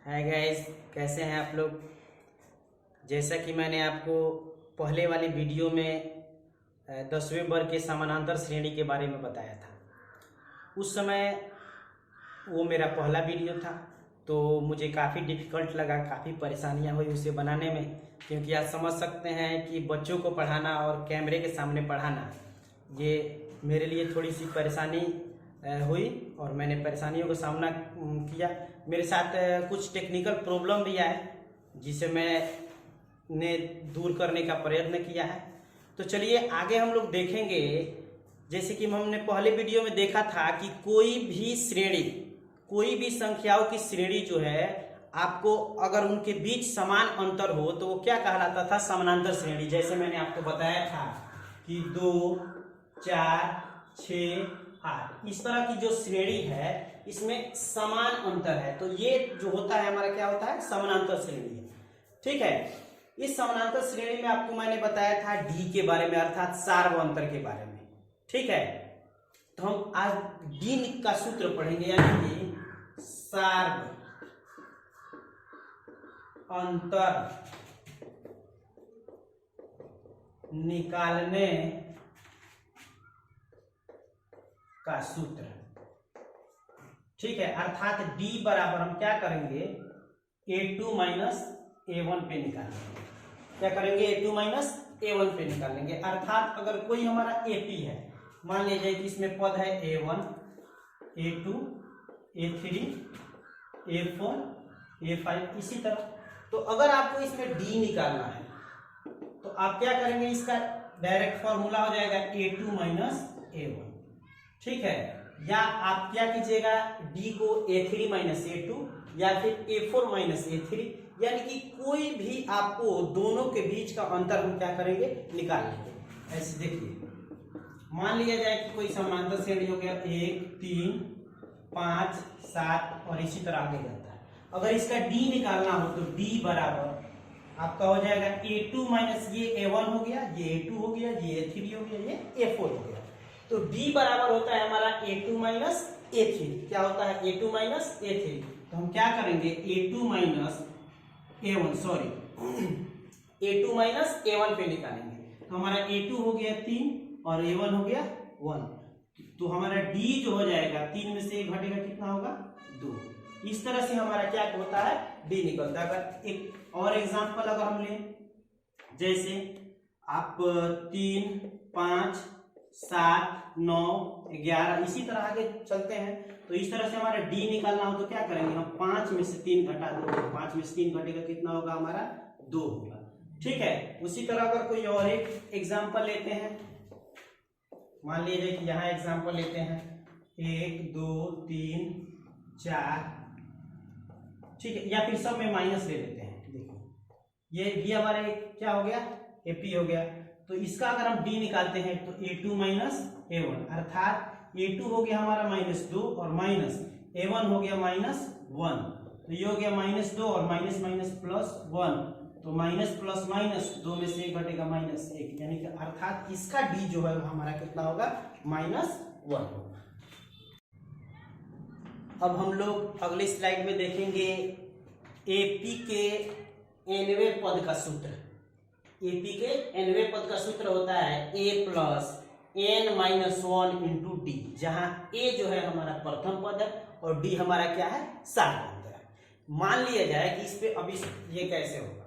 Hi guys, कैसे हैं आप लोग। जैसा कि मैंने आपको पहले वाली वीडियो में 10वें वर्ग के समानांतर श्रेणी के बारे में बताया था। उस समय वो मेरा पहला वीडियो था, तो मुझे काफ़ी डिफ़िकल्ट लगा, काफ़ी परेशानियां हुई उसे बनाने में, क्योंकि आप समझ सकते हैं कि बच्चों को पढ़ाना और कैमरे के सामने पढ़ाना ये मेरे लिए थोड़ी सी परेशानी हुई और मैंने परेशानियों का सामना किया। मेरे साथ कुछ टेक्निकल प्रॉब्लम भी आए जिसे मैंने दूर करने का प्रयत्न किया है। तो चलिए आगे हम लोग देखेंगे। जैसे कि हमने पहले वीडियो में देखा था कि कोई भी श्रेणी, कोई भी संख्याओं की श्रेणी जो है, आपको अगर उनके बीच समान अंतर हो तो वो क्या कहलाता था, समानांतर श्रेणी। जैसे मैंने आपको बताया था कि 2, 4, 6, 8 इस तरह की जो श्रेणी है इसमें समान अंतर है, तो ये जो होता है हमारा क्या होता है, समानांतर श्रेणी है। ठीक है, इस समानांतर श्रेणी में आपको मैंने बताया था डी के बारे में, अर्थात सार्व अंतर के बारे में। ठीक है, तो हम आज डी का सूत्र पढ़ेंगे, यानी कि सार्व अंतर निकालने का सूत्र। ठीक है, अर्थात d बराबर हम क्या करेंगे, a2 माइनस a1 पे निकालेंगे। क्या करेंगे, a2 माइनस a1 पे निकालेंगे। अर्थात अगर कोई हमारा AP है, मान लीजिए कि इसमें पद है a1, a2, a3, a4, a5 इसी तरह। तो अगर आपको इसमें d निकालना है तो आप क्या करेंगे, इसका डायरेक्ट फॉर्मूला हो जाएगा a2 माइनस a1। ठीक है, या आप क्या कीजिएगा, d को a3 माइनस a2 या फिर a4 माइनस a3, यानी कि कोई भी आपको दोनों के बीच का अंतर हम क्या करेंगे, निकाल लेंगे। ऐसे देखिए, मान लिया जाए कि कोई समांतर श्रेणी हो गया 1, 3, 5, 7 और इसी तरह आगे जाता है। अगर इसका d निकालना हो तो d बराबर आपका हो जाएगा a2 माइनस ये a1 हो गया, ये a2 हो गया, ये a3 हो गया, ये a4 हो गया। तो d बराबर होता है हमारा a2 माइनस a3। क्या होता है, a2 माइनस a3। तो हम क्या करेंगे, a2 minus a1, sorry a2 minus a1 पे निकालेंगे। तो हमारा a2 हो गया 3 और a1 हो गया 1। तो हमारा d जो हो जाएगा, 3 में से 1 घटेगा, कितना होगा, 2। इस तरह से हमारा क्या होता है, d निकलता है। अगर एक और एग्जांपल अगर हम लें, जैसे आप 3, 5, 7, 9, 11 इसी तरह आगे चलते हैं, तो इस तरह से हमारा d निकालना हो तो क्या करेंगे, हम 5 में से 3 घटा देंगे। 5 में से 3 घटेगा, कितना होगा, हमारा 2 होगा। ठीक है, उसी तरह अगर कोई और एक एग्जांपल लेते हैं, मान लीजिए कि यहाँ एग्जांपल लेते हैं 1, 2, 3, 4। ठीक है, या फिर सब में माइनस ले लेते हैं। देखो ये भी हमारे क्या हो गया, AP हो गया। तो इसका अगर हम d निकालते हैं तो a2 माइनस a1, अर्थात a2 हो गया हमारा -2 और माइनस a1 हो गया -1। तो ये हो गया -2 और माइनस माइनस प्लस 1। तो माइनस प्लस माइनस 2 में से 1 घटेगा -1, यानी कि अर्थात इसका d जो है हमारा कितना होगा, -1 होगा। अब हम लोग अगले स्लाइड में देखेंगे AP के nवें पद का सूत्र। AP के nवें पद का सूत्र होता है a plus n minus 1 into D, जहां a जो है हमारा प्रथम पद है और d हमारा क्या है, सार्व अंतर है। मान लिया जाए कि इस पे अभी ये कैसे होगा,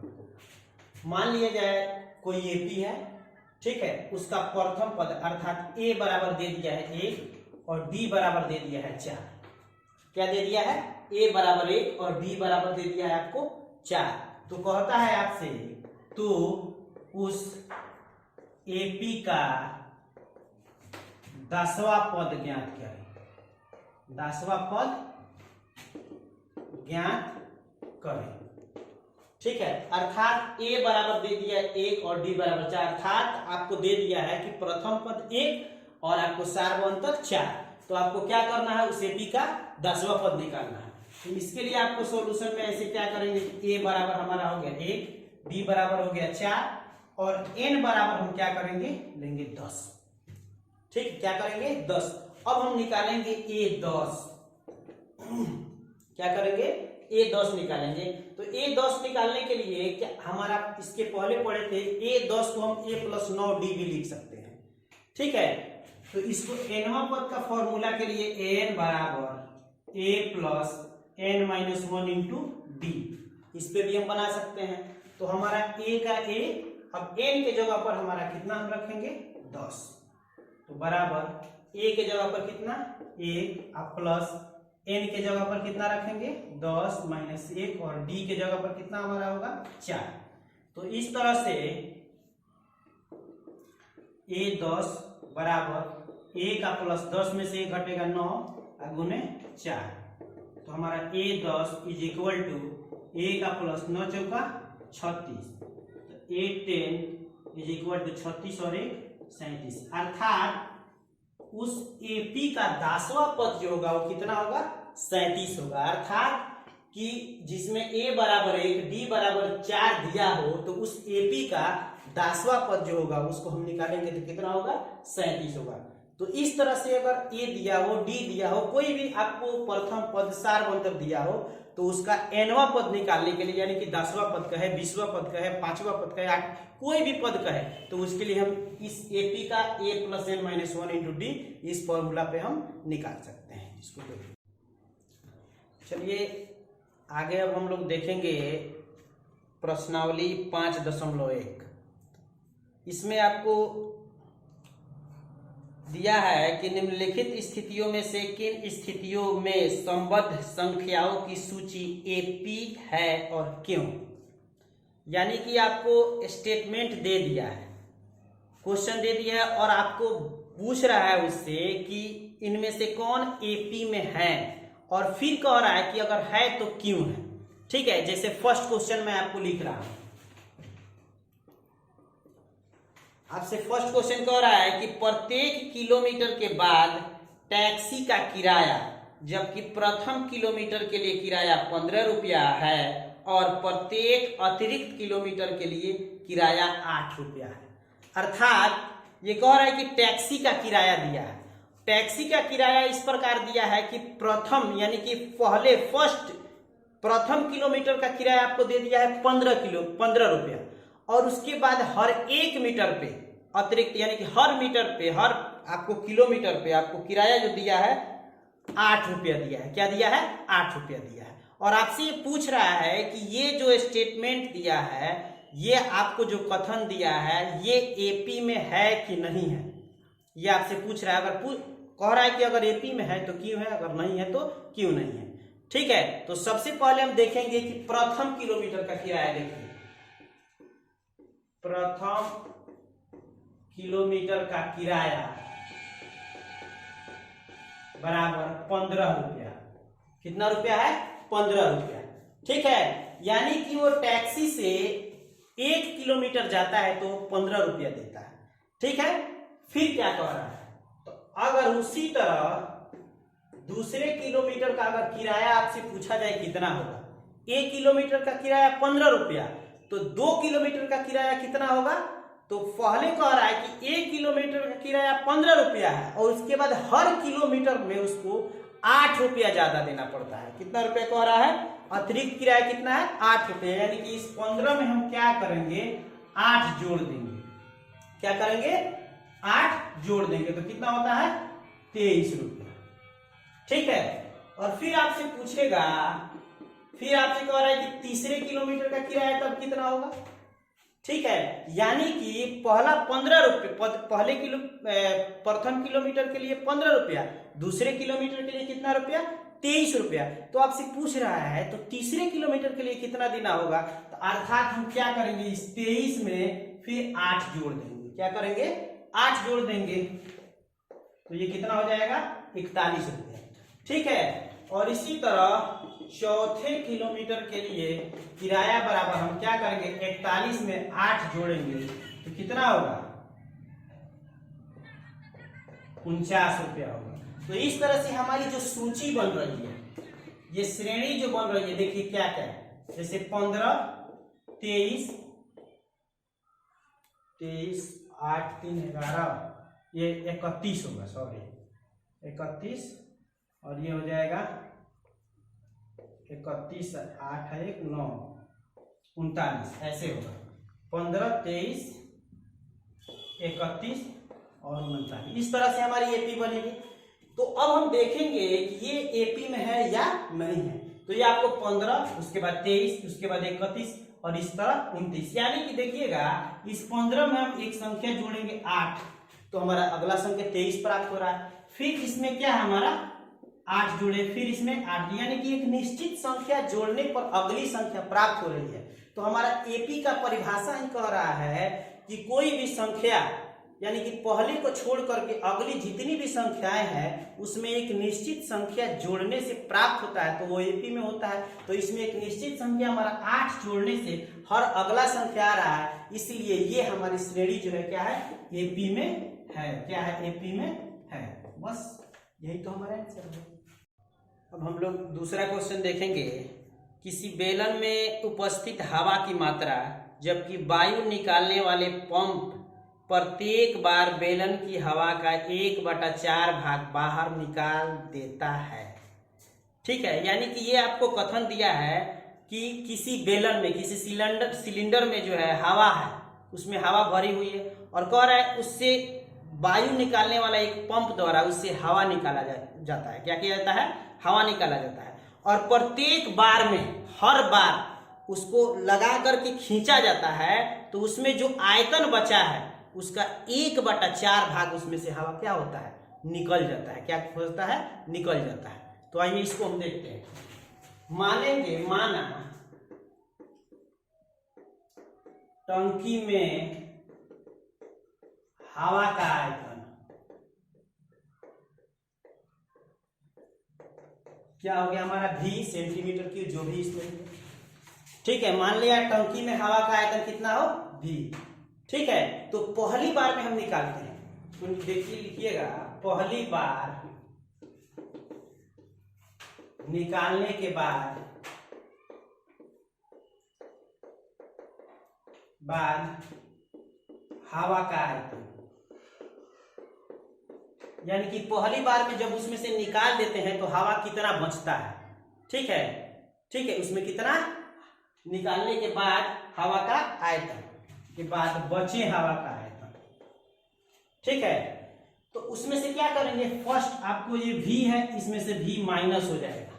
मान लिया जाए कोई AP है, ठीक है, उसका प्रथम पद अर्थात a बराबर दे दिया है 1 और d बराबर दे दिया है 4। क्या दे दिया है, a बराबर 1 और d बराबर दे दिया है आपको 4। तो कहता है आपसे, तो उस AP का 10वां पद ज्ञात करें। 10वां पद ज्ञात करें। ठीक है, अर्थात a बराबर दे दिया है 1 और d बराबर 4, अर्थात आपको दे दिया है कि प्रथम पद 1 और आपको सार्व अंतर 4। तो आपको क्या करना है, उस AP का 10वां पद निकालना है। तो इसके लिए आपको सॉल्यूशन में ऐसे क्या करेंगे, a बराबर हमारा हो गया 1, d बराबर हो गया 4 और n बराबर हम क्या करेंगे, लेंगे 10। ठीक, क्या करेंगे, 10। अब हम निकालेंगे a10। क्या करेंगे, A10 निकालेंगे। तो A10 निकालने के लिए क्या हमारा इसके पहले पढ़े थे, A10 को हम A+9D भी लिख सकते हैं। ठीक है, तो इसको nवां पद का फॉर्मूला के लिए n बराबर A+n-1 इंटू डी, इस पे भी हम बना सकते हैं। तो हमारा a का a, अब n के जगह पर हमारा कितना हम रखेंगे 10, तो बराबर a के जगह पर कितना 1 और प्लस n के जगह पर कितना रखेंगे 10 माइनस 1 और d के जगह पर कितना हमारा होगा 4। तो इस तरह से A10 बराबर a का प्लस 10 में से 1 घटेगा 9 गुने 4, तो हमारा A10 is equal to a का प्लस 9 चौका 36, तो A10 इज इक्वल टू 36 और 1 37, अर्थात उस AP का 10वां पद जो होगा वो कितना होगा 37 होगा। अर्थात कि जिसमें a बराबर 1 d बराबर 4 दिया हो, तो उस AP का 10वां पद जो होगा उसको हम निकालेंगे तो कितना होगा 37 होगा। तो इस तरह से अगर a दिया हो, d दिया हो, कोई भी आपको प्रथम पद सारवंतक दिया हो, तो उसका nवां पद निकालने के लिए, यानी कि 10वां पद का है, 20वां पद का है, 5वां पद का है, कोई भी पद का है, तो उसके लिए हम इस AP का A+n-1 इंटू डी इस फॉर्मूला पे हम निकाल सकते हैं इसको। चलिए आगे अब हम लोग देखेंगे प्रश्नावली 5.1। इसमें आपको दिया है कि निम्नलिखित स्थितियों में से किन स्थितियों में संबद्ध संख्याओं की सूची AP है और क्यों। यानी कि आपको स्टेटमेंट दे दिया है, क्वेश्चन दे दिया है और आपको पूछ रहा है उससे कि इनमें से कौन AP में है, और फिर कह रहा है कि अगर है तो क्यों है। ठीक है, जैसे फर्स्ट क्वेश्चन मैं आपको लिख रहा हूं, आपसे फर्स्ट क्वेश्चन कह रहा है कि प्रत्येक किलोमीटर के बाद टैक्सी का किराया, जबकि प्रथम किलोमीटर के लिए किराया 15 रुपया है और प्रत्येक अतिरिक्त किलोमीटर के लिए किराया 8 रुपया है। अर्थात ये कह रहा है कि टैक्सी का किराया दिया है। टैक्सी का किराया इस प्रकार दिया है कि प्रथम यानी कि पहले प्रथम किलोमीटर का किराया आपको दे दिया है 15 रुपया, और उसके बाद हर 1 मीटर पे अतिरिक्त, यानी कि हर मीटर पे, हर आपको किलोमीटर पे आपको किराया जो दिया है 8 रुपया दिया है। क्या दिया है 8 रुपया दिया है। और आपसे ये पूछ रहा है कि ये जो स्टेटमेंट दिया है, ये आपको जो कथन दिया है, ये AP में है कि नहीं है, ये आपसे पूछ रहा है। अगर कह रहा है कि अगर AP में है तो क्यों है, अगर नहीं है तो क्यों नहीं है। ठीक है, तो सबसे पहले हम देखेंगे कि प्रथम किलोमीटर का किराया। देखिए प्रथम किलोमीटर का किराया बराबर 15 रुपया। कितना रुपया है 15 रुपया। ठीक है, यानी कि वो टैक्सी से 1 किलोमीटर जाता है तो 15 रुपया देता है। ठीक है, फिर क्या कह रहा है, तो अगर उसी तरह दूसरे किलोमीटर का अगर किराया आपसे पूछा जाए कितना होगा, 1 किलोमीटर का किराया 15 रुपया, तो 2 किलोमीटर का किराया कितना होगा। तो पहले कह रहा है कि 1 किलोमीटर का किराया 15 रुपया है और उसके बाद हर किलोमीटर में उसको 8 रुपया ज्यादा देना पड़ता है। कितना रुपया कह रहा है, अतिरिक्त किराया कितना है 8 रुपया। यानी कि इस 15 में हम क्या करेंगे 8 जोड़ देंगे। क्या करेंगे 8 जोड़ देंगे, तो कितना होता है 23 रुपया। ठीक है, और फिर आपसे पूछेगा, फिर आपसे कह रहा है कि तीसरे किलोमीटर का किराया तब कितना होगा। ठीक है, यानी कि पहला 15 रुपये, प्रथम किलोमीटर के लिए 15 रुपया, दूसरे किलोमीटर के लिए कितना रुपया 23 रुपया। तो आपसे पूछ रहा है तो तीसरे किलोमीटर के लिए कितना देना होगा, तो अर्थात हम क्या करेंगे इस 23 में फिर 8 जोड़ देंगे। क्या करेंगे 8 जोड़ देंगे, तो ये कितना हो जाएगा 41 रुपया। ठीक है, और इसी तरह चौथे किलोमीटर के लिए किराया बराबर हम क्या करेंगे 41 में 8 जोड़ेंगे तो कितना होगा 49 रुपया होगा। तो इस तरह से हमारी जो सूची बन रही है, ये श्रेणी जो बन रही है, देखिए क्या क्या है, जैसे 15, 23, 8, 3, 11, ये 31 होगा, सॉरी 31, और ये हो जाएगा 31 8 1 9 39 ऐसे होगा। 15 23 31 और 39 इस तरह से हमारी एपी बनेगी। तो अब हम देखेंगे कि ये एपी में है या नहीं है। तो ये आपको 15 उसके बाद 23 उसके बाद 31 और इस तरह 29, यानी कि देखिएगा इस 15 में हम एक संख्या जोड़ेंगे 8 तो हमारा अगला संख्या 23 प्राप्त हो रहा है। फिर इसमें क्या है हमारा 8 जुड़े, फिर इसमें 8, यानी कि एक निश्चित संख्या जोड़ने पर अगली संख्या प्राप्त हो रही है। तो हमारा एपी का परिभाषा ही कह रहा है कि कोई भी संख्या यानी कि पहले को छोड़ करके अगली जितनी भी संख्याएं हैं उसमें एक निश्चित संख्या जोड़ने से प्राप्त होता है तो वो एपी में होता है। तो इसमें एक निश्चित संख्या हमारा 8 जोड़ने से हर अगला संख्या आ रहा है, इसलिए ये हमारी श्रेणी जो है क्या है एपी में है। क्या है एपी में है। बस यही तो हमारा आंसर है। अब हम लोग दूसरा क्वेश्चन देखेंगे। किसी बेलन में उपस्थित हवा की मात्रा जबकि वायु निकालने वाले पंप प्रत्येक बार बेलन की हवा का 1/4 भाग बाहर निकाल देता है। ठीक है, यानी कि ये आपको कथन दिया है कि किसी बेलन में किसी सिलेंडर में जो है हवा है, उसमें हवा भरी हुई है और कह रहा है उससे वायु निकालने वाला एक पंप द्वारा उससे हवा निकाला जाता है। क्या किया जाता है? हवा निकाला जाता है और प्रत्येक बार में हर बार उसको लगा करके खींचा जाता है तो उसमें जो आयतन बचा है उसका 1/4 भाग उसमें से हवा क्या होता है निकल जाता है। क्या होता है? निकल जाता है। तो आइए इसको हम देखते हैं। मानेंगे माना टंकी में हवा का आयतन क्या हो गया हमारा v सेंटीमीटर की जो भी इसमें। ठीक है, मान लिया टंकी में हवा का आयतन कितना हो v। ठीक है, तो पहली बार में हम निकालते हैं तो देखिए लिखिएगा पहली बार निकालने के बाद हवा का आयतन, यानी कि पहली बार में जब उसमें से निकाल देते हैं तो हवा कितना बचता है। ठीक है, ठीक है, उसमें कितना निकालने के बाद हवा का आयतन के बाद बचे हवा का आयतन। ठीक है, तो उसमें से क्या करेंगे फर्स्ट आपको ये v है इसमें से v माइनस हो जाएगा।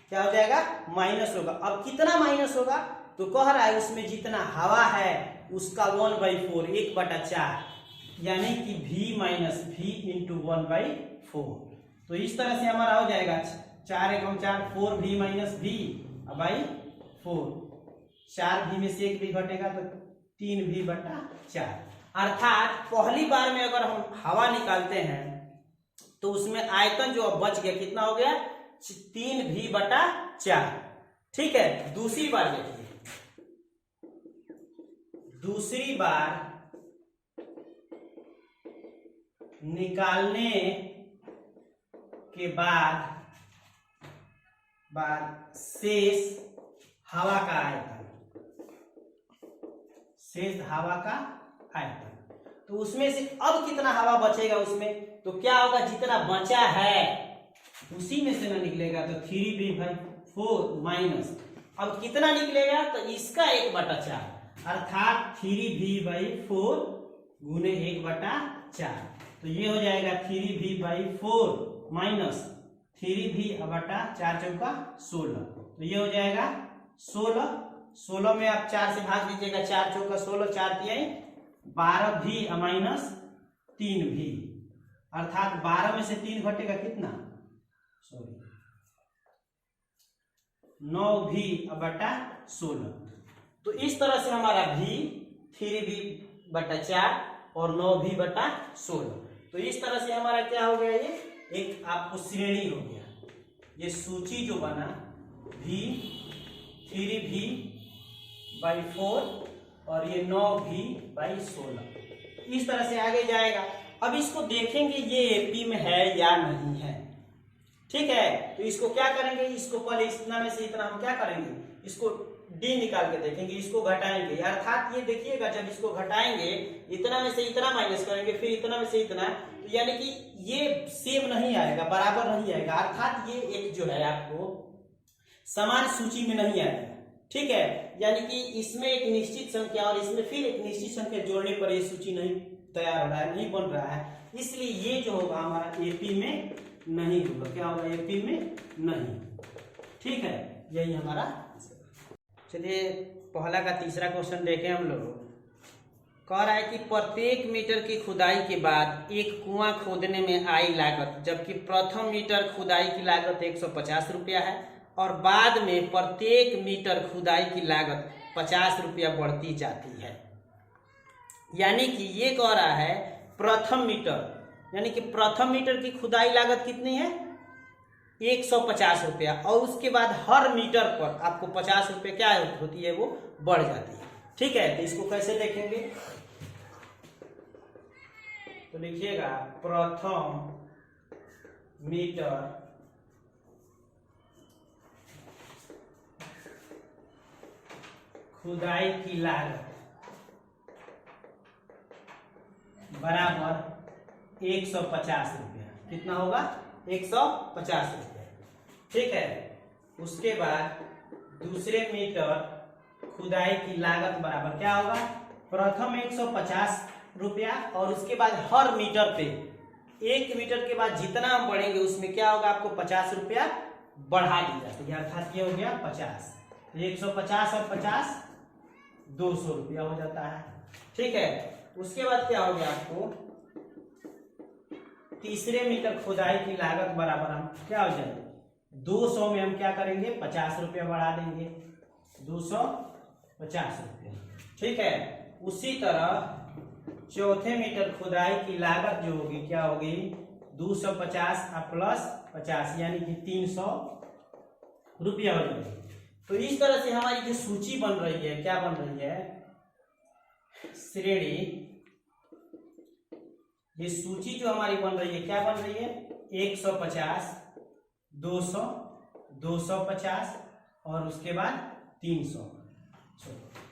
क्या हो जाएगा? माइनस होगा। अब कितना माइनस होगा? तो कह रहा है उसमें जितना हवा है उसका 1/4 1/4, यानी कि v माइनस v इंटू 1/4। तो इस तरह से हमारा हो जाएगा 4 × 4 4v minus v by 4। 4v में से 1 भी घटेगा तो 3v/4। अर्थात पहली बार में अगर हम हवा निकालते हैं तो उसमें आयतन जो अब बच गया कितना हो गया 3v/4। ठीक है, दूसरी बार देखिए। दूसरी बार निकालने के बाद शेष हवा का आयतन, शेष हवा का आयतन, तो उसमें से अब कितना हवा बचेगा उसमें तो क्या होगा जितना बचा है उसी में से ना निकलेगा तो 3v/4 माइनस अब कितना निकलेगा तो इसका 1/4 अर्थात 3v/4 गुने 1/4। तो ये हो जाएगा 3v/4 माइनस 3v/4 चौका 16। तो ये हो जाएगा 16 में आप 4 से भाग दीजिएगा 4 चौका 16 4 तिहाई 12v माइनस 3v अर्थात 12 में से 3 घटेगा कितना 9v/16। तो इस तरह से हमारा v 3v/4 और 9v/16। तो इस तरह से हमारा क्या हो गया ये एक आपको श्रेणी हो गया। ये सूची जो बना v 3v/4 और ये 9v/16 इस तरह से आगे जाएगा। अब इसको देखेंगे ये एपी में है या नहीं है। ठीक है, तो इसको क्या करेंगे इसको पहले इतना में से इतना हम क्या करेंगे इसको डी निकाल के देखेंगे, इसको घटाएंगे। अर्थात ये देखिएगा जब इसको घटाएंगे इतना में से इतना माइनस करेंगे फिर इतना में से इतना, तो यानी कि ये सेम नहीं आएगा बराबर नहीं आएगा। अर्थात ये एक जो है आपको समान सूची में नहीं आएगा। ठीक है, यानी कि इसमें एक निश्चित संख्या और इसमें फिर एक निश्चित संख्या जोड़ने पर ये सूची नहीं तैयार हो रहा है, नहीं बन रहा है, इसलिए ये जो होगा हमारा एपी में नहीं होगा। क्या होगा? एपी में नहीं। ठीक है, यही हमारा। चलिए पहला का तीसरा क्वेश्चन देखें हम लोग। कह रहा है कि प्रत्येक मीटर की खुदाई के बाद एक कुआं खोदने में आई लागत, जबकि प्रथम मीटर खुदाई की लागत 150 रुपया है और बाद में प्रत्येक मीटर खुदाई की लागत 50 रुपया बढ़ती जाती है। यानी कि ये कह रहा है प्रथम मीटर, यानी कि प्रथम मीटर की खुदाई लागत कितनी है? 150 रुपया, और उसके बाद हर मीटर पर आपको 50 रुपये क्या होती है? वो बढ़ जाती है। ठीक है, तो इसको कैसे देखेंगे? तो लिखिएगा प्रथम मीटर खुदाई की लागत बराबर 150 रुपया। कितना होगा? 150 रुपया। ठीक है, उसके बाद दूसरे मीटर खुदाई की लागत बराबर क्या होगा? प्रथम 150 रुपया और उसके बाद हर मीटर पे, एक मीटर के बाद जितना हम बढ़ेंगे उसमें क्या होगा? आपको 50 रुपया बढ़ा दी जाती है, अर्थात ये हो गया 50। 150 और 50 200 रुपया हो जाता है। ठीक है, उसके बाद क्या हो गया? आपको तीसरे मीटर खुदाई की लागत बराबर हम क्या हो जाएगी? 200 में हम क्या करेंगे? 50 रुपया बढ़ा देंगे, 250 रुपया। ठीक है, उसी तरह चौथे मीटर खुदाई की लागत जो होगी क्या होगी? 250 प्लस 50 यानी कि 300 रुपया हो जाएगी। तो इस तरह से हमारी जो सूची बन रही है, क्या बन रही है? श्रेणी। ये सूची जो हमारी बन रही है क्या बन रही है? 150, 200, 250 और उसके बाद 300।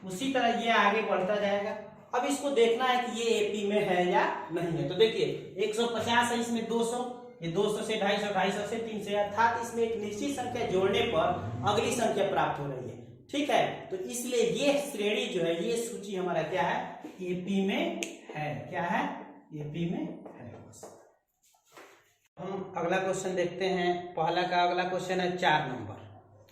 उसी तरह ये आगे बढ़ता जाएगा। अब इसको देखना है कि ये एपी में है या नहीं है। तो देखिए 150 है, इसमें 200, ये 200 से 250, 250 से 300, अर्थात इसमें एक निश्चित संख्या जोड़ने पर अगली संख्या प्राप्त हो रही है। ठीक है, तो इसलिए ये श्रेणी जो है, ये सूची हमारा क्या है? एपी में है। क्या है? एपी में है। हम अगला क्वेश्चन देखते हैं। पहला का अगला क्वेश्चन है 4 नंबर।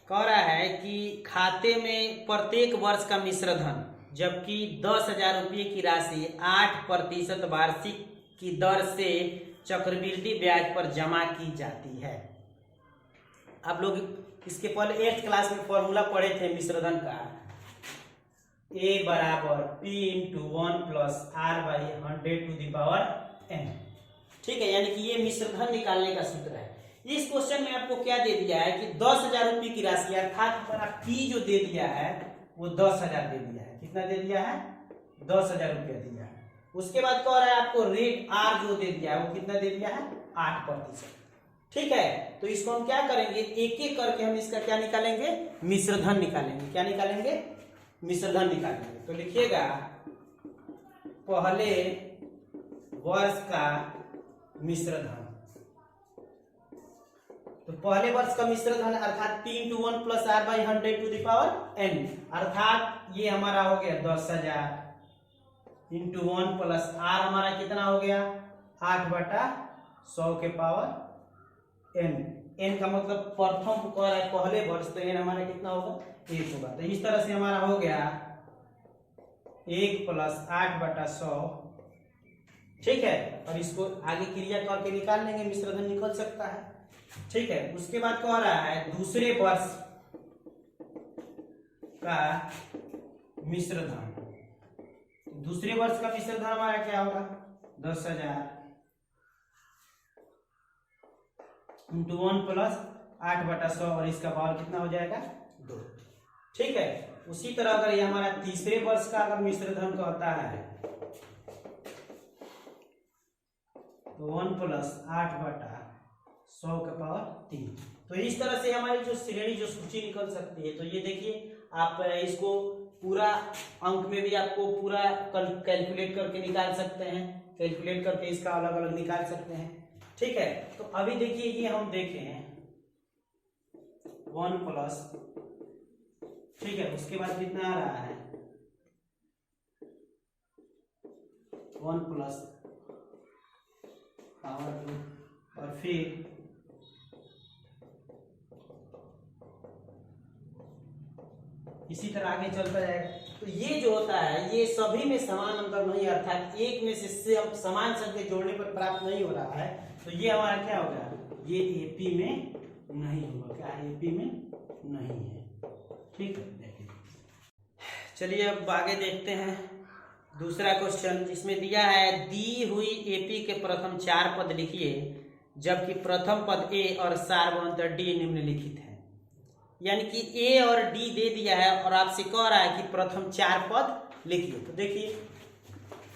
कह रहा है कि खाते में प्रत्येक वर्ष का मिश्र धन, जबकि 10,000 रुपये की राशि 8% वार्षिक की दर से चक्रवृद्धि ब्याज पर जमा की जाती है। आप लोग इसके पहले 8th क्लास में फॉर्मूला पढ़े थे मिश्रधन का, A बराबर P × 1 + R/100⁴ ठीक है, यानी कि ये मिश्रधन निकालने का सूत्र है। इस क्वेश्चन में आपको क्या दे दिया है कि 10,000 रुपये की राशि, अर्थात हमारा P जो दे दिया है वो 10,000 दे दिया है। कितना दे दिया है? 10,000 रुपया दिया है। उसके बाद कह रहा है आपको रेट R जो दे दिया है वो कितना दे दिया है? 8%। ठीक है, तो इसको हम क्या करेंगे? एक एक करके हम इसका क्या निकालेंगे? मिश्रधन निकालेंगे। क्या निकालेंगे? मिश्रधन निकालेंगे। तो लिखिएगा पहले वर्ष का मिश्रधन। तो पहले वर्ष का मिश्रधन अर्थात P × 1 + R/100⁴ अर्थात ये हमारा हो गया 10,000 × 1 + R हमारा कितना हो गया? 8/100⁴ n का मतलब प्रथम कह रहा है पहले वर्ष, तो n हमारा कितना होगा? 1 होगा। तो इस तरह से हमारा हो गया 1 + 8/100। ठीक है, और इसको आगे क्रिया करके निकाल लेंगे, मिश्रधन निकल सकता है। ठीक है, उसके बाद कह रहा है दूसरे वर्ष का मिश्रधन। दूसरे वर्ष का मिश्रधन हमारा क्या होगा? 10,000 × 1 + 8/100 और इसका पावर कितना हो जाएगा? 2। ठीक है, उसी तरह अगर ये हमारा तीसरे वर्ष का अगर मिश्रधन कहता है तो 1 + 8/100⁴ तो इस तरह से हमारी जो श्रेणी जो सूची निकल सकती है। तो ये देखिए आप इसको पूरा अंक में भी आपको पूरा कैलकुलेट करके निकाल सकते हैं, कैलकुलेट करके इसका अलग अलग निकाल सकते हैं। ठीक है, तो अभी देखिए ये हम देखें 1 प्लस, ठीक है, उसके बाद कितना आ रहा है 1 प्लस पावर 2 और फिर इसी तरह आगे चलता जाएगा। तो ये जो होता है ये सभी में समान अंतर नहीं, अर्थात एक में से समान संख्या जोड़ने पर प्राप्त नहीं हो रहा है, तो ये हमारा क्या होगा, ये एपी में नहीं होगा। क्या है, एपी में नहीं है। ठीक है, देखिए चलिए अब आगे देखते हैं दूसरा क्वेश्चन, जिसमें दिया है दी हुई एपी के प्रथम 4 पद लिखिए जबकि प्रथम पद ए और सार्वभौमत्व डी निम्नलिखित है। यानी कि ए और डी दे दिया है और आपसे कह रहा है कि प्रथम 4 पद लिखिए। तो देखिए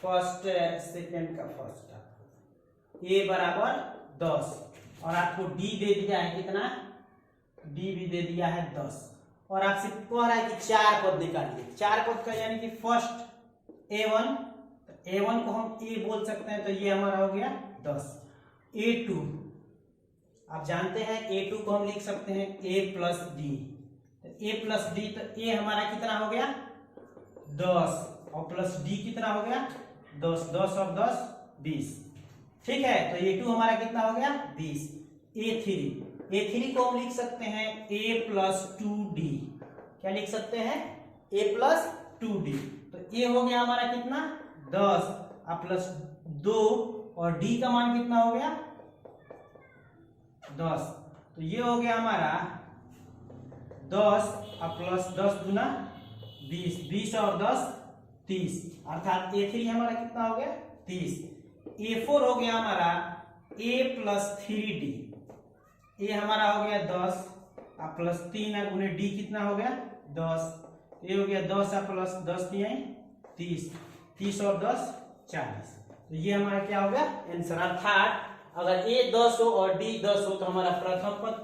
फर्स्ट सेकंड का फर्स्ट ए बराबर 10 और आपको डी दे दिया है कितना, डी भी दे दिया है 10 और आपसे कह रहा है कि 4 पद निकालिए। 4 पद का यानी कि फर्स्ट A1, A1 को हम ए बोल सकते हैं, तो ये हमारा हो गया 10। A2 आप जानते हैं A2 को हम लिख सकते हैं A प्लस डी, तो A प्लस डी, तो A हमारा कितना हो गया 10 और प्लस डी कितना हो गया 10, 10 और 10 20। ठीक है, तो A2 हमारा कितना हो गया 20। A3 को हम लिख सकते हैं A प्लस 2D। क्या लिख सकते हैं, A प्लस 2D। तो A हो गया हमारा कितना 10 और प्लस 2 और D का मान कितना हो गया 10। तो ये हो गया हमारा 10 और प्लस 10 गुना 20, 20 और 10 30, अर्थात A3 हमारा कितना हो गया 30। A4 हो गया हमारा A प्लस 3D। A हमारा हो गया 10 और प्लस 3 गुने D कितना हो गया 10। ये हो गया 10 और प्लस 10 30, 30 और 10 40। तो ये हमारा क्या हो गया आंसर। अर्थात अगर A 10 हो और D 10 हो तो हमारा प्रथम पद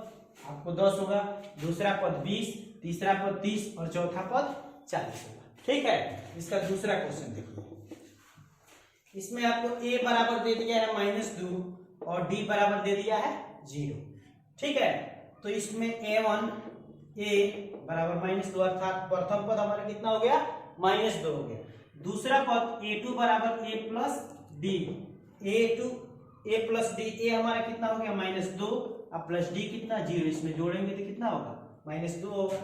आपको 10 होगा, दूसरा पद 20, तीसरा पद 30 और चौथा पद 40 होगा। ठीक है, इसका दूसरा क्वेश्चन देखिए। इसमें आपको A बराबर दे दिया है -2 और D बराबर दे दिया है 0। ठीक है, तो इसमें A1 A बराबर -2 अर्थात प्रथम पद हमारा कितना हो गया -2 हो गया। दूसरा पद A2 बराबर A plus D, A plus D, A हमारा कितना हो गया -2 और प्लस डी कितना 0, इसमें जोड़ेंगे तो कितना होगा -2 होगा।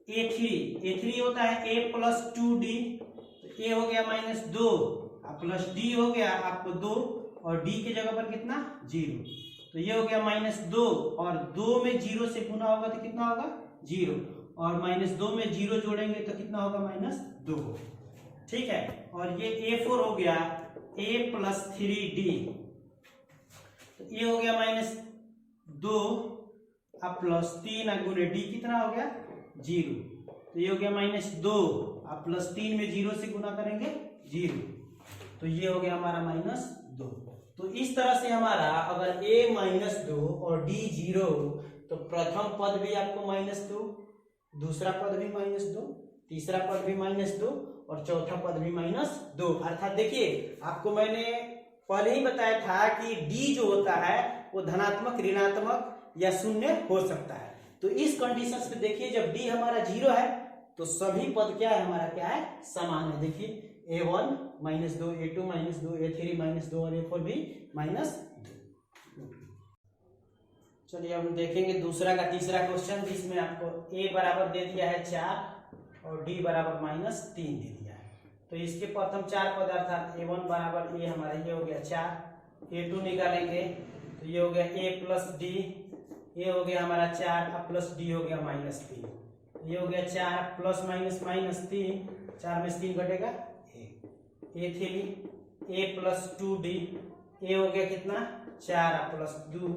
A3 होता है A प्लस 2D, तो A हो गया -2 और प्लस D हो गया आपको 2 और D की जगह पर कितना 0, तो ये हो गया -2 और 2 में 0 से गुना होगा तो कितना होगा 0 और -2 में 0 जोड़ेंगे तो कितना होगा -2। ठीक है, और ये A4 हो गया A प्लस 3D, तो ये हो गया -2 अब प्लस 3 गुने D कितना हो गया 0, तो ये हो गया -2 अब प्लस 3 में 0 से गुना करेंगे 0, तो ये हो गया हमारा -2। तो इस तरह से हमारा अगर A -2 और D 0 तो प्रथम पद भी आपको -2, दूसरा पद भी -2, तीसरा पद भी -2 और चौथा पद भी -2। अर्थात देखिए आपको मैंने पहले ही बताया था कि D जो होता है वो धनात्मक, ऋणात्मक या शून्य हो सकता है। तो इस कंडीशन पे देखिए जब D हमारा 0 है तो सभी पद क्या है हमारा क्या है समान है। देखिए A1 -2, A2 -2, A3 -2 और A4 भी -2। चलिए हम देखेंगे दूसरा का तीसरा क्वेश्चन, जिसमें आपको A बराबर दे दिया है 4 और D बराबर -3 दे दिया है। तो इसके प्रथम 4 पद अर्थात A1 बराबर A हमारा ये हो गया 4, A2 निकालेंगे तो ये हो गया A प्लस D, ये हो गया हमारा 4 अब प्लस D हो गया -3, ये हो गया 4 प्लस -3, 4 में से 3 घटेगा A3 A plus 2D, A हो गया कितना 4 प्लस 2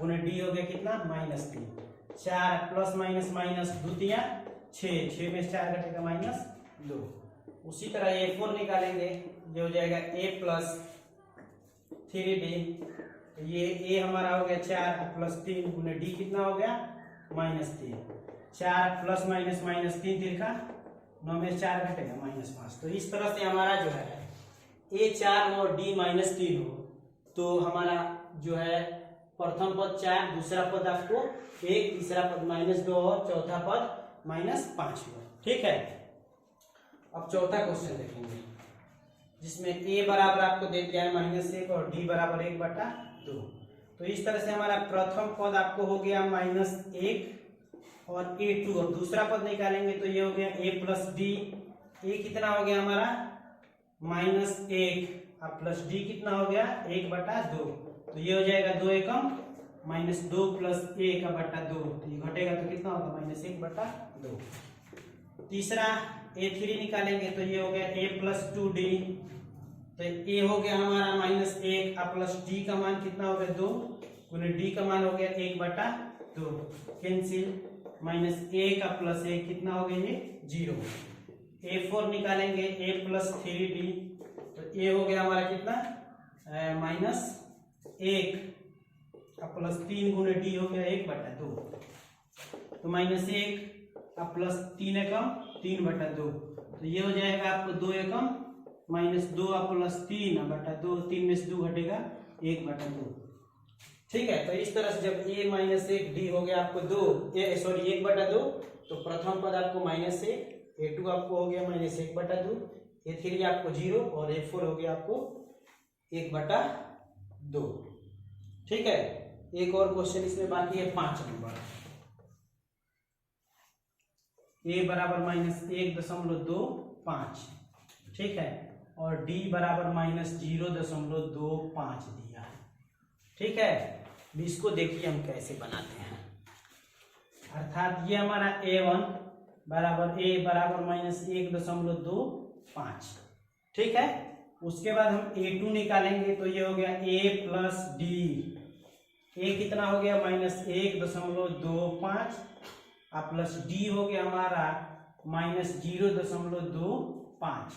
गुने D हो गया कितना -3, 4 प्लस माइनस 2 दिया 6 में 4 घटेगा -2। उसी तरह A4 निकालेंगे, ये हो जाएगा A प्लस 3D, तो ये A हमारा हो गया 4 प्लस 3 गुने D कितना हो गया -3, 4 प्लस माइनस 3 तिरका 9 में 4 घटेगा -5। तो इस तरह से हमारा जो है A 4 हो और D -3 हो तो हमारा जो है प्रथम पद 4, दूसरा पद आपको 1, तीसरा पद -2 और चौथा पद -5 हुआ। ठीक है, अब चौथा क्वेश्चन देखेंगे जिसमें a बराबर आपको दे दिया है -1 और d बराबर 1/2। तो इस तरह से हमारा प्रथम पद आपको हो गया -1 और a2 और दूसरा पद निकालेंगे तो ये हो गया a प्लस डी। a कितना हो गया हमारा -1 और प्लस d कितना हो गया 1/2। तो ये हो जाएगा 2 एकम -2 प्लस 1/2। तो ये घटेगा तो कितना होगा -1/2। तीसरा a3 निकालेंगे तो ये हो गया a प्लस 2d। तो a हो गया हमारा -1 और प्लस d का मान कितना हो गया 2 गुने d का मान हो गया 1/2। कैंसिल, -1 और प्लस 1 कितना हो गया ये 0। a4 निकालेंगे a प्लस 3d। तो a हो गया हमारा कितना -1 और प्लस 3 गुने d हो गया 1/2। तो -1 और प्लस 3 एकम 3/2। तो ये हो जाएगा आपको 2 एकम -2 और प्लस 3/2। 3 में से 2 घटेगा 1/2। ठीक है, तो इस तरह से जब a -1 d हो गया आपको 1/2 तो प्रथम पद आपको -1, a2 आपको हो गया -1/2, a3 आपको 0 और a4 हो गया आपको 1/2। ठीक है, एक और क्वेश्चन इसमें बाकी है 5 नंबर। a बराबर -1.25। ठीक है, और d बराबर -0.25 दिया है। ठीक है, इसको देखिए हम कैसे बनाते हैं। अर्थात ये हमारा a1 बराबर -1.25। ठीक है, उसके बाद हम a2 निकालेंगे तो ये हो गया a प्लस d। a कितना हो गया -1.25 और प्लस d हो गया हमारा -0.25।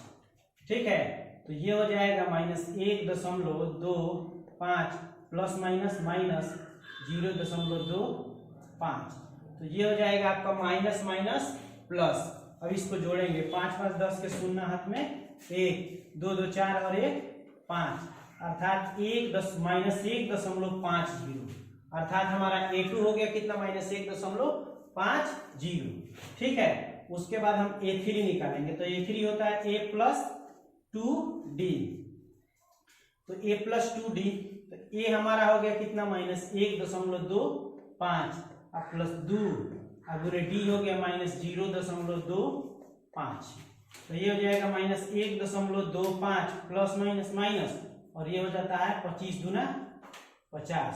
ठीक है, तो ये हो जाएगा -1.25 प्लस -0.25। तो ये हो जाएगा आपका माइनस माइनस प्लस। अब इसको जोड़ेंगे 5 5 10 के शून्य हाथ में 1, 2 2 4 और 1 5, अर्थात -1.50। अर्थात हमारा a2 हो गया कितना -1.50। ठीक है, उसके बाद हम a3 निकालेंगे तो a3 होता है a प्लस 2d। तो a प्लस 2d, तो a हमारा हो गया कितना -1.25 और प्लस 2 और d हो गया -0.25। तो ये हो जाएगा -1.25 प्लस माइनस माइनस और ये हो जाता है 25 दूना 50।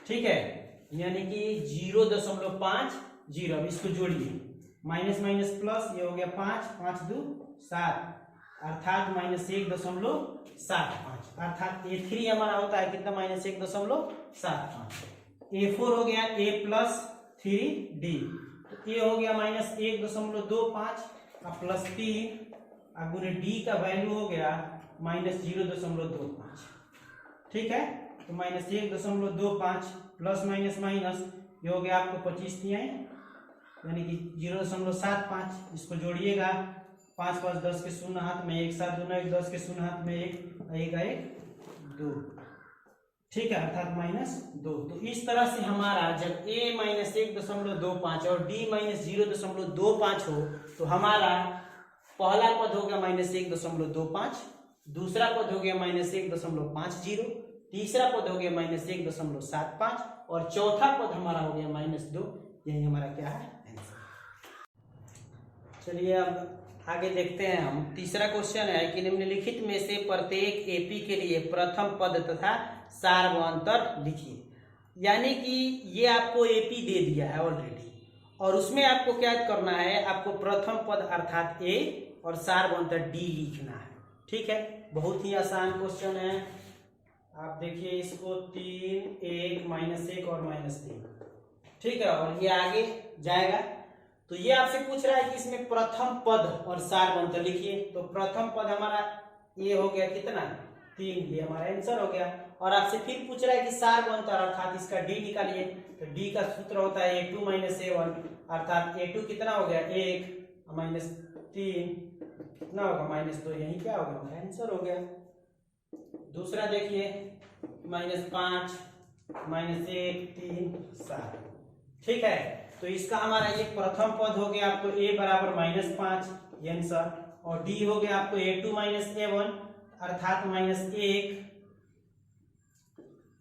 ठीक है, यानी कि 0.50। अब इसको जोड़िए, माइनस माइनस प्लस, ये हो गया 5 5 2 7 अर्थात -1.75। अर्थात a3 हमारा होता है कितना -1.75। a4 हो गया a प्लस 3d। तो a हो गया -1.25 और प्लस 3 और गुने d का वैल्यू हो गया -0.25। ठीक है, तो -1.25 प्लस माइनस माइनस ये हो गया आपको 25 दिए यानी कि 0.75। इसको जोड़िएगा 5 5 10 के शून्य हाथ में 1 7 2 1 10 के शून्य हाथ में 1 1 1 2। ठीक है, अर्थात -2। तो इस तरह से हमारा जब a -1.25 और d -0.25 हो तो हमारा पहला पद हो गया -1.25, दूसरा पद हो गया -1.50, तीसरा पद हो गया -1.75 और चौथा पद हमारा हो गया -2। यही हमारा क्या है आंसर। चलिए अब आगे देखते हैं हम। तीसरा क्वेश्चन है कि निम्नलिखित में से प्रत्येक एपी के लिए प्रथम पद तथा सार्वंतर लिखिए। यानी कि ये आपको एपी दे दिया है ऑलरेडी और उसमें आपको क्या करना है, आपको प्रथम पद अर्थात ए और सार्वंतर डी लिखना है। ठीक है, बहुत ही आसान क्वेश्चन है। आप देखिए इसको 3 1 -1 और -3। ठीक है, और ये आगे जाएगा तो ये आपसे पूछ रहा है कि इसमें प्रथम पद और सार्वंतर लिखिए। तो प्रथम पद हमारा ये हो गया कितना 3, ये हमारा आंसर हो गया। और आपसे फिर पूछ रहा है कि सार्वंतर अर्थात इसका डी निकालिए। तो डी का सूत्र होता है a2 - a1 अर्थात a2 कितना हो गया 1 -3 कितना होगा -2। यही क्या होगा हमारा आंसर हो गया। दूसरा देखिए -5 -1 3 7। ठीक है, तो इसका हमारा ये प्रथम पद हो गया आपको a बराबर -5 ये आंसर, और d हो गया आपको a2 - a1 अर्थात -1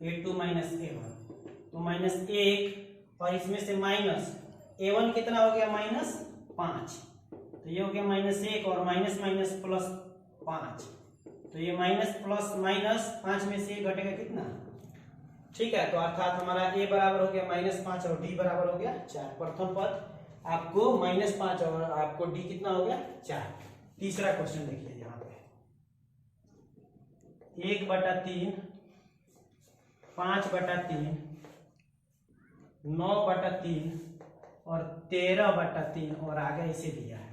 a2 - a1, तो -1 और इसमें से माइनस a1 कितना हो गया -5, तो ये हो गया -1 और माइनस माइनस प्लस 5, तो ये माइनस प्लस माइनस 5 में से घटेगा कितना। ठीक है, तो अर्थात हमारा a बराबर हो गया -5 और d बराबर हो गया 4। प्रथम पद आपको -5 और आपको d कितना हो गया 4। तीसरा क्वेश्चन देखिए यहाँ पे 1/3 5/3 9/3 और 13/3 और आगे इसे दिया है।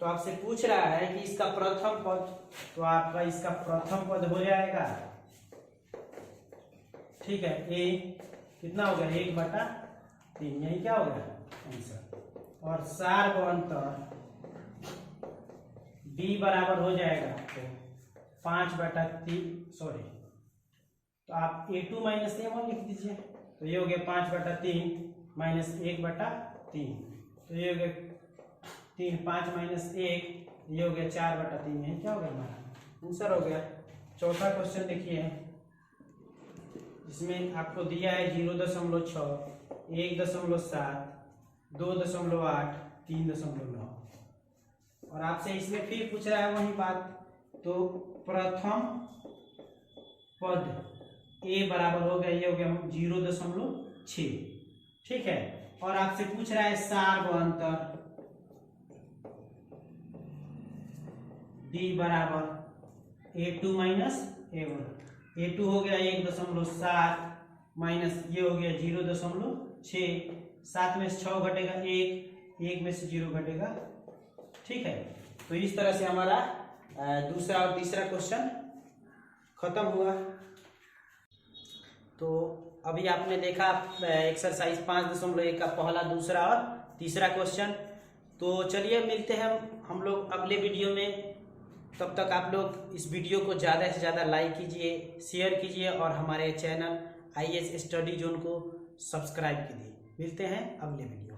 तो आपसे पूछ रहा है कि इसका प्रथम पद, तो आपका इसका प्रथम पद हो जाएगा, ठीक है, a कितना हो गया 1/3, यही क्या हो गया आंसर, और सार्वअंतर d बराबर हो जाएगा आपको 5/3, सॉरी, तो आप a2 - a1 लिख दीजिए, तो ये हो गया 5/3 -1/3, तो ये हो गया 3 5 - 1, ये हो गया 4/3, यही क्या हो गया हमारा आंसर हो गया। चौथा क्वेश्चन देखिए, जिसमें आपको दिया है 0.6 1.7 2.8 3.9, और आपसे इसमें फिर पूछ रहा है वही बात, तो प्रथम पद a बराबर हो गया, ये हो गया 0.6, ठीक है, और आपसे पूछ रहा है सार्वअंतर d बराबर a2 - a1, a2 हो गया 1.7 माइनस ये हो गया 0.6, 7 में से 6 घटेगा 1 में से 0 घटेगा। ठीक है, तो इस तरह से हमारा दूसरा और तीसरा क्वेश्चन खत्म हुआ। तो अभी आपने देखा एक्सरसाइज 5.1 का पहला, दूसरा और तीसरा क्वेश्चन। तो चलिए मिलते हैं हम लोग अगले वीडियो में। तब तक आप लोग इस वीडियो को ज़्यादा से ज़्यादा लाइक कीजिए, शेयर कीजिए और हमारे चैनल IAS स्टडी जोन को सब्सक्राइब कीजिए। मिलते हैं अगले वीडियो।